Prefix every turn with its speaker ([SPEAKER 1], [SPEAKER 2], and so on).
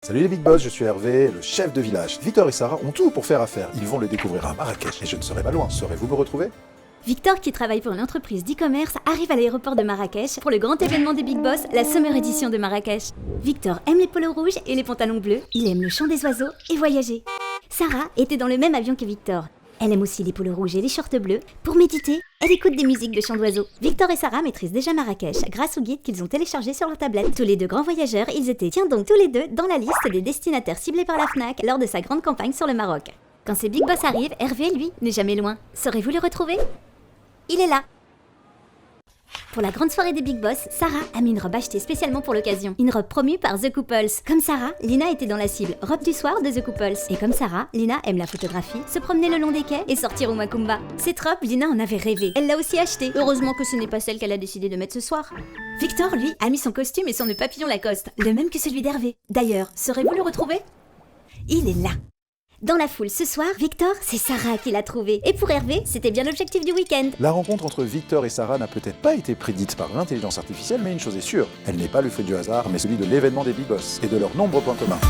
[SPEAKER 1] Salut les Big Boss, je suis Hervé, le chef de village. Victor et Sarah ont tout pour faire affaire. Ils vont le découvrir à Marrakech et je ne serai pas loin. Saurez-vous me retrouver?
[SPEAKER 2] Victor, qui travaille pour une entreprise d'e-commerce, arrive à l'aéroport de Marrakech pour le grand événement des Big Boss, la Summer Edition de Marrakech. Victor aime les polos rouges et les pantalons bleus, il aime le chant des oiseaux et voyager. Sarah était dans le même avion que Victor. Elle aime aussi les polos rouges et les shorts bleus. Pour méditer, elle écoute des musiques de chants d'oiseaux. Victor et Sarah maîtrisent déjà Marrakech grâce au guide qu'ils ont téléchargé sur leur tablette. Tous les deux grands voyageurs, ils étaient donc tous les deux dans la liste des destinataires ciblés par la Fnac lors de sa grande campagne sur le Maroc. Quand ces Big Boss arrivent, Hervé, lui, n'est jamais loin. Saurez-vous le retrouver? Il est là. Pour la grande soirée des Big Boss, Sarah a mis une robe achetée spécialement pour l'occasion. Une robe promue par The Couples. Comme Sarah, Lina était dans la cible. Robe du soir de The Couples. Et comme Sarah, Lina aime la photographie, se promener le long des quais et sortir au Macumba. Cette robe, Lina en avait rêvé. Elle l'a aussi achetée. Heureusement que ce n'est pas celle qu'elle a décidé de mettre ce soir. Victor, lui, a mis son costume et son nœud papillon Lacoste. Le même que celui d'Hervé. D'ailleurs, saurez-vous le retrouver? Il est là. Dans la foule ce soir, Victor, c'est Sarah qui l'a trouvé. Et pour Hervé, c'était bien l'objectif du week-end.
[SPEAKER 1] La rencontre entre Victor et Sarah n'a peut-être pas été prédite par l'intelligence artificielle, mais une chose est sûre, elle n'est pas le fruit du hasard, mais celui de l'événement des Big Boss et de leurs nombreux points communs.